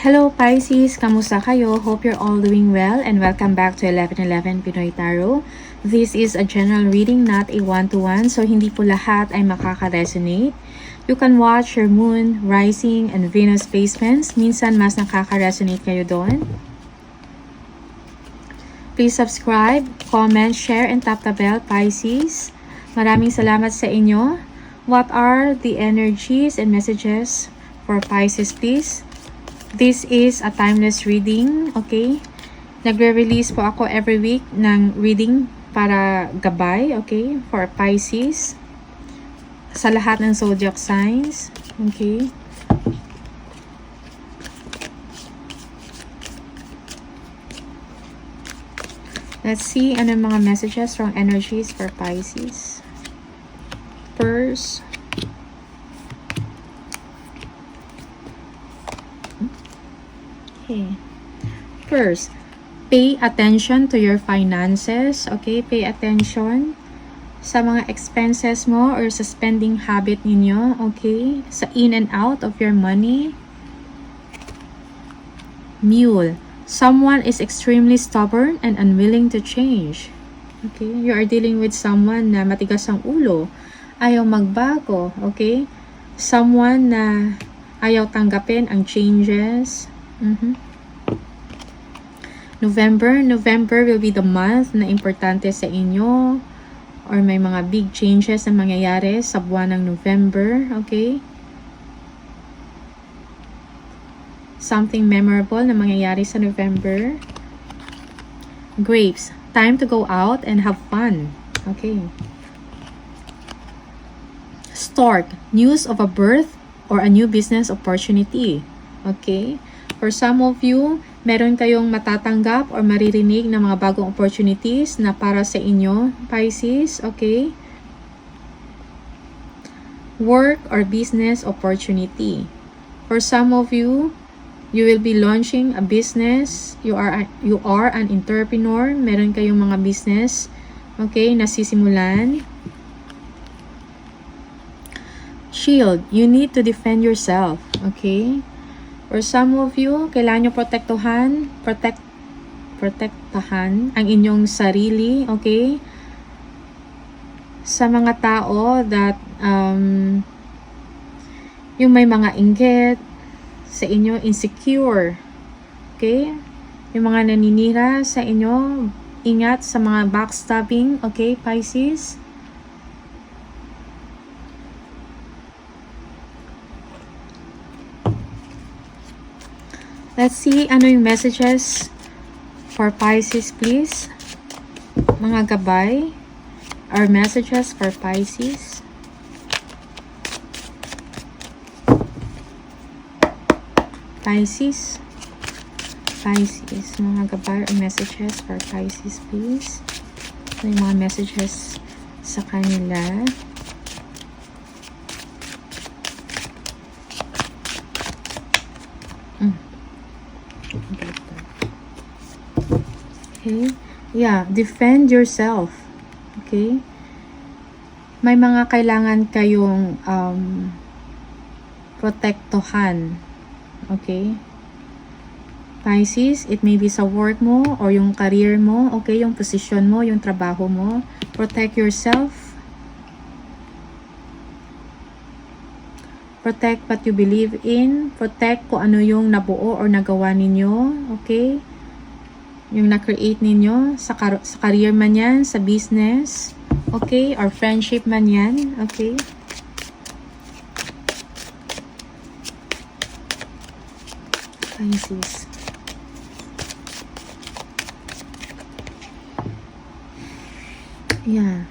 Hello Pisces! Kamusta kayo? Hope you're all doing well and welcome back to 1111 Pinoy Tarot. This is a general reading, not a one-to-one, so hindi po lahat ay makaka-resonate. You can watch your moon, rising, and Venus placements. Minsan mas nakaka-resonate kayo doon. Please subscribe, comment, share, and tap the bell, Pisces. Maraming salamat sa inyo. What are the energies and messages for Pisces, please? This is a timeless reading, okay? Nagre-release po ako every week ng reading para gabay, okay? For Pisces. Sa lahat ng zodiac signs, okay? Let's see ano mga messages from energies for Pisces. First, okay. First, pay attention to your finances, okay? Pay attention sa mga expenses mo or sa spending habit ninyo, okay? Sa in and out of your money. Mule, someone is extremely stubborn and unwilling to change. Okay? You are dealing with someone na matigas ang ulo, ayaw magbago, okay? Someone na ayaw tanggapin ang changes. November will be the month na importante sa inyo or may mga big changes na mangyayari sa buwan ng November, okay? Something memorable na mangyayari sa November. Grapes, time to go out and have fun, okay? Stork, news of a birth or a new business opportunity, okay? For some of you, meron kayong matatanggap or maririnig ng mga bagong opportunities na para sa inyo, Pisces, okay? Work or business opportunity. For some of you, you will be launching a business. You are an entrepreneur. Meron kayong mga business, okay, nasisimulan. Shield, you need to defend yourself, okay? For some of you, kailangan nyo protektahan ang inyong sarili, okay? Sa mga tao that yung may mga inggit sa inyo, insecure, okay? Yung mga naninira sa inyo, ingat sa mga backstabbing, okay, Pisces? Let's see ano yung messages for Pisces, please. Mga gabay or messages for Pisces. Pisces, mga gabay or messages for Pisces, please. Ano yung mga messages sa kanila? Okay? Yeah, defend yourself. Okay? May mga kailangan kayong protektohan. Okay? Pisces, it may be sa work mo or yung career mo, okay? Yung position mo, yung trabaho mo. Protect yourself. Protect what you believe in. Protect kung ano yung nabuo or nagawa ninyo. Okay? Yung na-create ninyo sa career man yan, sa business, okay, or friendship man yan, okay. Pisces. Yeah.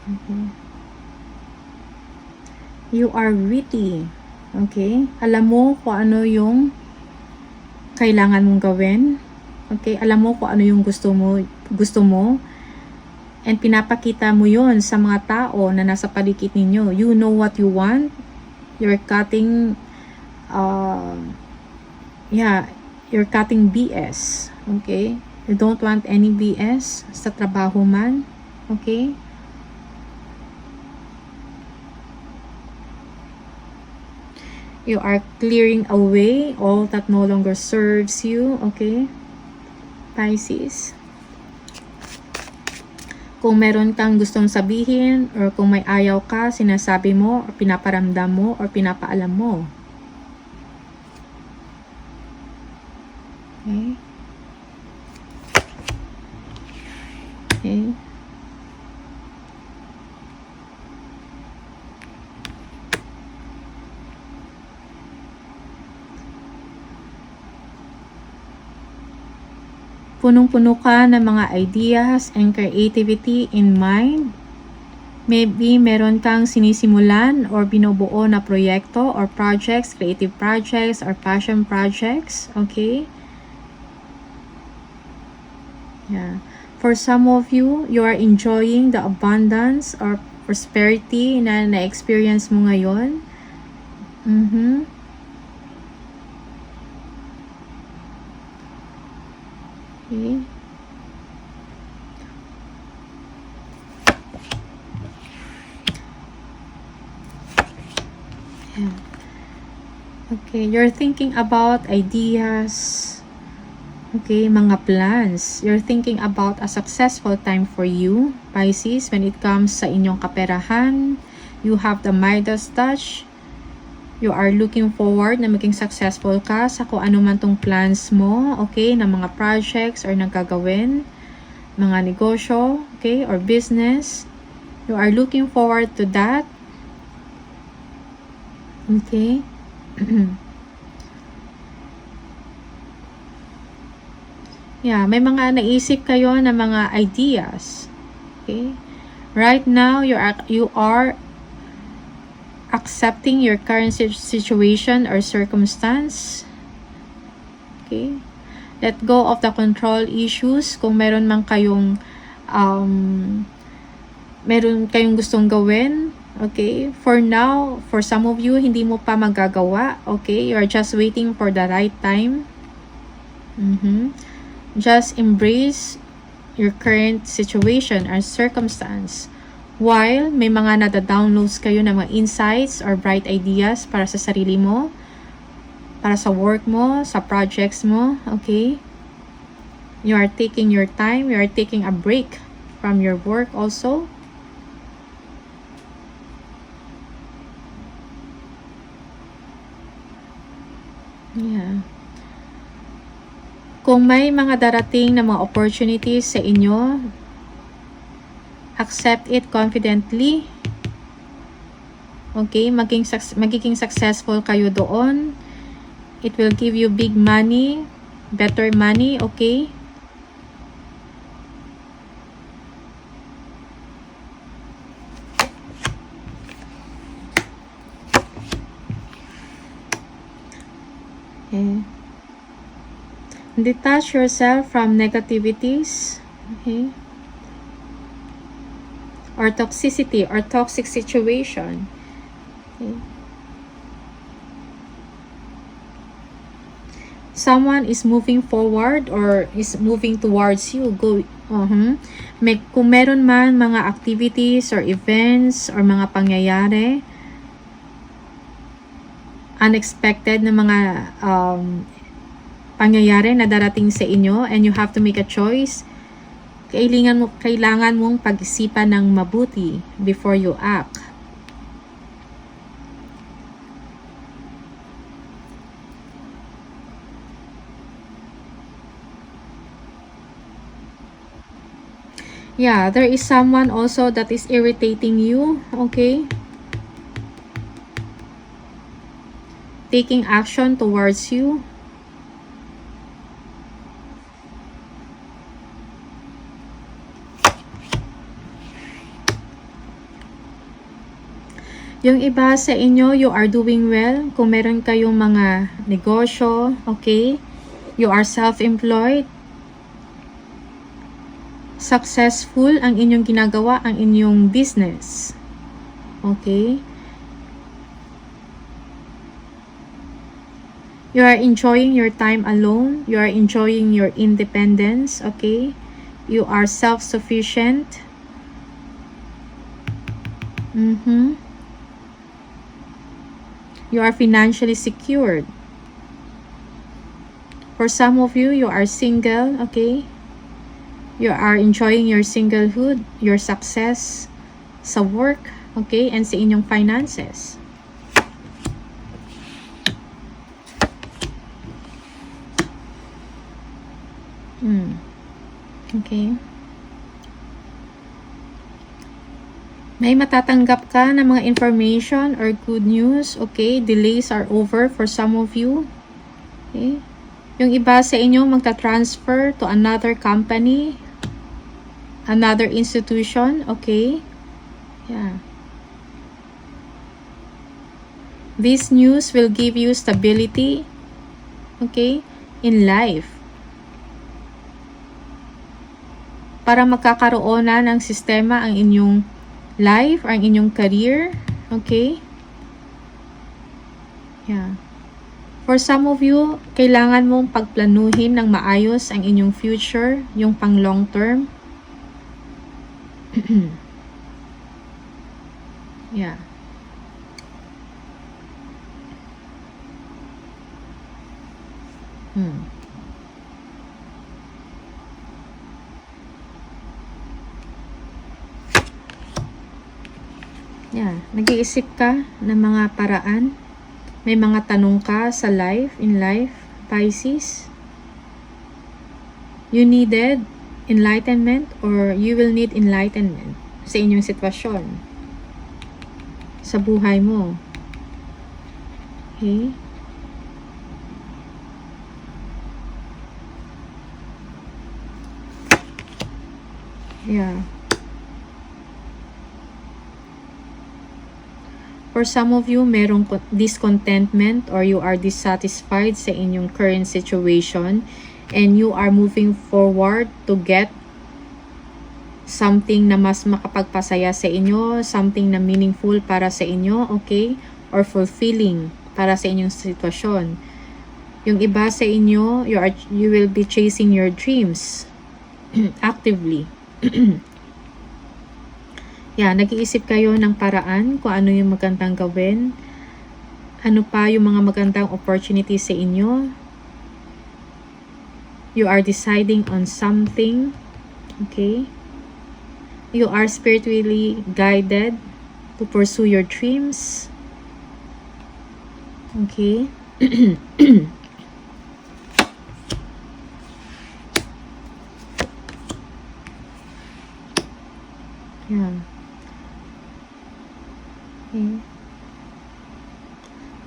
Okay. You are witty, okay. Alam mo kung ano yung kailangan mong gawin. Okay, alam mo kung ano yung gusto mo, and pinapakita mo yon sa mga tao na nasa paligid ninyo. You know what you want. You're cutting you're cutting BS. Okay? You don't want any BS sa trabaho man. Okay? You are clearing away all that no longer serves you, okay? Pisces. Kung meron kang gustong sabihin or kung may ayaw ka, sinasabi mo or pinaparamdam mo or pinapaalam mo. Okay? Okay? Punong-puno ka ng mga ideas and creativity in mind. Maybe meron kang sinisimulan or binubuo na proyekto or projects, creative projects or passion projects. Okay? Yeah. For some of you, you are enjoying the abundance or prosperity na na-experience mo ngayon. Okay. Yeah. Okay, you're thinking about ideas. Okay, mga plans. You're thinking about a successful time for you, Pisces, when it comes sa inyong kaperahan. You have the Midas touch. You are looking forward na maging successful ka sa kung ano man tong plans mo, okay, na mga projects or nagagawin, mga negosyo, okay, or business. You are looking forward to that. Okay. Yeah, may mga naisip kayo na mga ideas. Okay? Right now, you are accepting your current situation or circumstance. Okay? Let go of the control issues. Kung meron man kayong gustong gawin. Okay? For now, for some of you, hindi mo pa magagawa. Okay? You are just waiting for the right time. Just embrace your current situation or circumstance. While may mga nada-downloads kayo ng mga insights or bright ideas para sa sarili mo, para sa work mo, sa projects mo, okay? You are taking your time, you are taking a break from your work also. Yeah. Kung may mga darating na mga opportunities sa inyo, accept it confidently. Okay, magiging successful kayo doon. It will give you big money, better money, okay? Okay. Detach yourself from negativities, okay? Or toxicity or toxic situation. Okay. Someone is moving forward or is moving towards you. Kung meron man mga activities or events or mga pangyayari, unexpected na mga pangyayari na darating sa inyo, and you have to make a choice. Kailangan mong pag-isipan ng mabuti before you act. Yeah, there is someone also that is irritating you, okay? Taking action towards you. Yung iba sa inyo, you are doing well. Kung meron kayong mga negosyo, okay? You are self-employed. Successful ang inyong ginagawa, ang inyong business. Okay? You are enjoying your time alone. You are enjoying your independence, okay? You are self-sufficient. You are financially secured. For some of you, you are single, okay? You are enjoying your singlehood, your success sa work, okay? And sa inyong finances. Okay. May matatanggap ka ng mga information or good news, okay? Delays are over for some of you. Okay? Yung iba sa inyo magta-transfer to another company, another institution, okay? Yeah. This news will give you stability, okay, in life. Para magkakaroon na ng sistema ang inyong life, ang inyong career, okay? Yeah. For some of you, kailangan mong pagplanuhin ng maayos ang inyong future, yung pang long term. Yeah. Yeah, nag-iisip ka ng mga paraan. May mga tanong ka sa life, in life, Pisces. You needed enlightenment or you will need enlightenment sa inyong sitwasyon. Sa buhay mo. Okay? Yeah. For some of you, merong discontentment or you are dissatisfied sa inyong current situation and you are moving forward to get something na mas makapagpasaya sa inyo, something na meaningful para sa inyo, okay? Or fulfilling para sa inyong sitwasyon. Yung iba sa inyo, you will be chasing your dreams actively. Yeah, nag-iisip kayo ng paraan kung ano yung magandang gawin. Ano pa yung mga magandang opportunity sa inyo. You are deciding on something. Okay? You are spiritually guided to pursue your dreams. Okay? Yeah. Okay.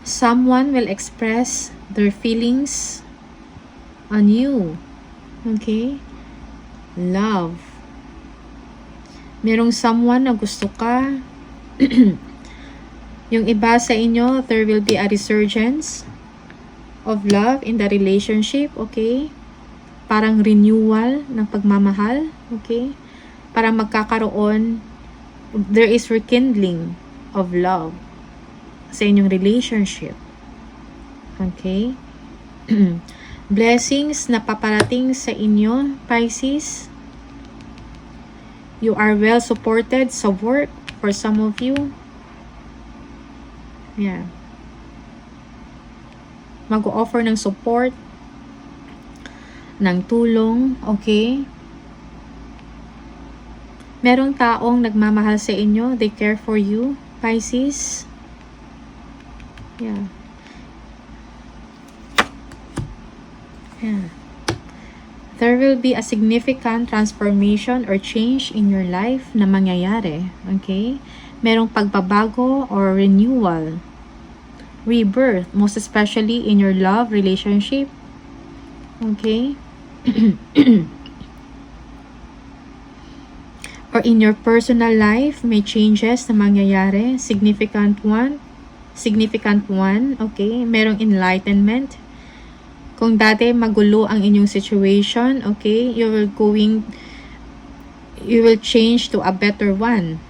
Someone will express their feelings on you. Okay? Love. Merong someone na gusto ka. Yung iba sa inyo, there will be a resurgence of love in the relationship. Okay? Parang renewal ng pagmamahal. Okay? Parang magkakaroon, there is rekindling of love sa inyong relationship. Okay? Blessings na paparating sa inyo, Pisces. You are well supported sa work for some of you. Yeah. Mag-o-offer ng support, ng tulong, okay? Merong taong nagmamahal sa inyo, they care for you, Pisces. Yeah. Yeah. There will be a significant transformation or change in your life na mangyayari. Okay? Merong pagbabago or renewal. Rebirth, most especially in your love relationship. Okay? Or in your personal life, may changes na mangyayari. Significant one, okay? Merong enlightenment. Kung dati magulo ang inyong situation, okay? You will change to a better one.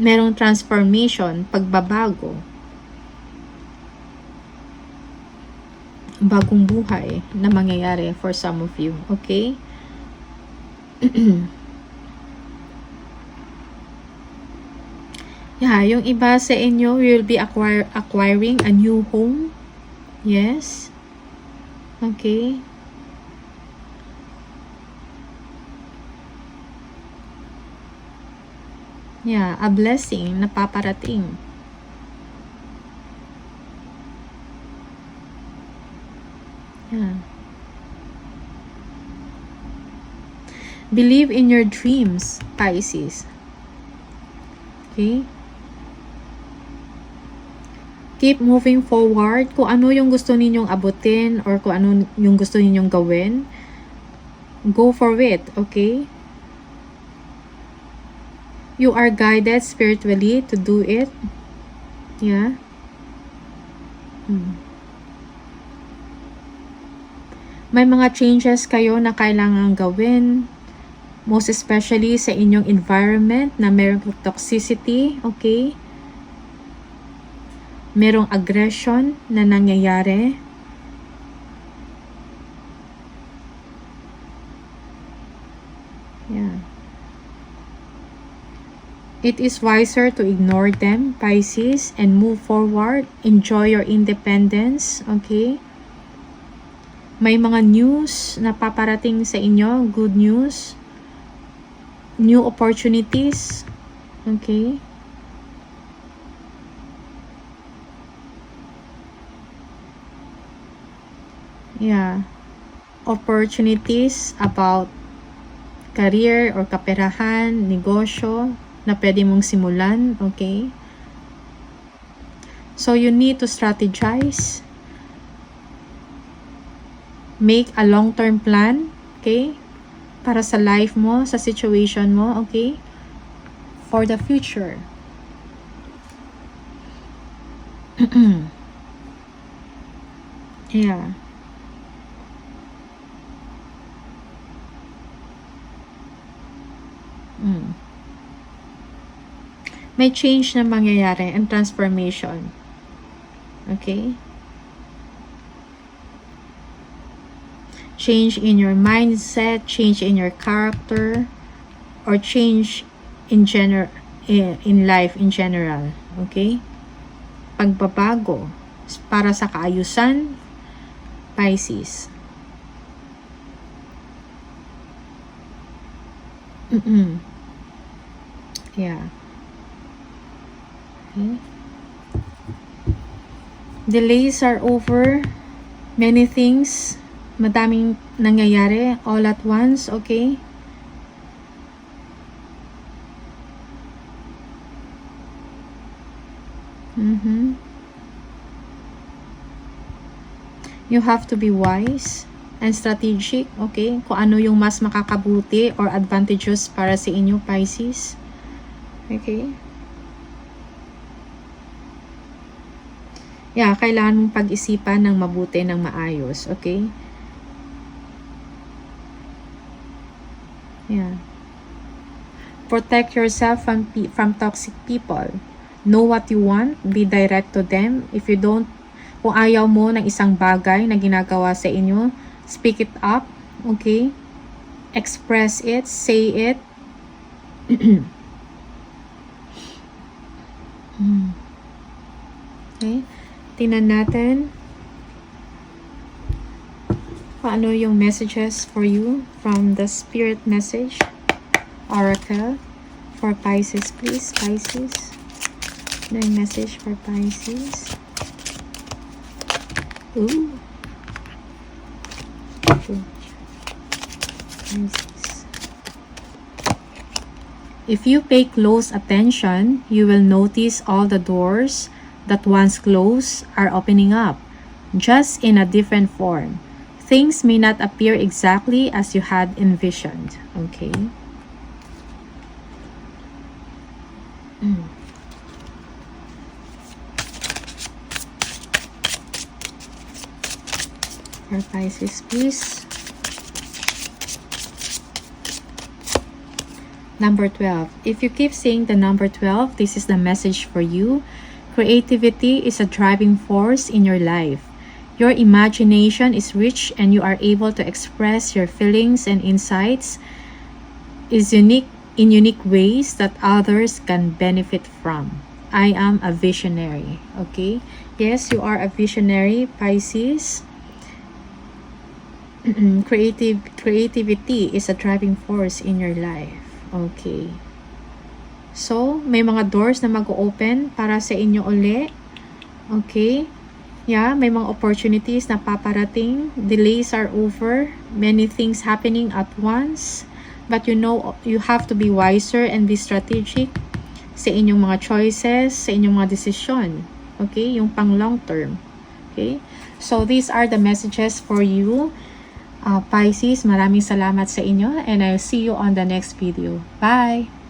Merong transformation, pagbabago. Bagong buhay na mangyayari for some of you, okay? Yeah, yung iba sa inyo will be acquiring a new home. Yes. Okay. Yeah, a blessing na paparating. Yeah. Believe in your dreams, Pisces. Okay? Keep moving forward. Kung ano yung gusto ninyong abutin or kung ano yung gusto ninyong gawin, go for it, okay? You are guided spiritually to do it. Yeah. May mga changes kayo na kailangan gawin. Most especially sa inyong environment na merong toxicity, okay? Merong aggression na nangyayari. Yeah. It is wiser to ignore them, Pisces, and move forward. Enjoy your independence, okay? May mga news na paparating sa inyo, good news. New opportunities, okay? Yeah. Opportunities about career or kaperahan, negosyo na pwede mong simulan, okay? So you need to strategize. Make a long-term plan, okay? Para sa life mo, sa situation mo, okay? For the future. Yeah. May change na mangyayari and transformation. Okay? Change in your mindset, change in your character, or change in life in general. Okay? Pagbabago para sa kaayusan, Pisces. Yeah. Okay. Delays are over. Many things. Madaming nangyayari all at once, okay? You have to be wise and strategic, okay? Kung ano yung mas makakabuti or advantageous para sa inyo, Pisces. Okay? Yeah, kailangan mong pag-isipan ng mabuti, ng maayos, okay? Yeah. Protect yourself from toxic people. Know what you want, be direct to them. If you don't, kung ayaw mo ng isang bagay na ginagawa sa inyo, speak it up, okay? Express it, say it. Okay? Tingnan natin paano yung messages for you from the Spirit Message Oracle for Pisces, please. Pisces. Ano yung message for Pisces? Ooh. Okay. Pisces. If you pay close attention, you will notice all the doors that once closed are opening up, just in a different form. Things may not appear exactly as you had envisioned. Okay? For Pisces, please. Number 12. If you keep seeing the number 12, this is the message for you. Creativity is a driving force in your life. Your imagination is rich and you are able to express your feelings and insights in unique ways that others can benefit from. I am a visionary. Okay? Yes, you are a visionary, Pisces. Creativity is a driving force in your life. Okay. So, may mga doors na mag-open para sa inyo uli. Okay? Yeah, may mga opportunities na paparating. Delays are over. Many things happening at once. But you know, you have to be wiser and be strategic sa inyong mga choices, sa inyong mga desisyon. Okay? Yung pang long term. Okay? So, these are the messages for you, Pisces. Maraming salamat sa inyo and I'll see you on the next video. Bye!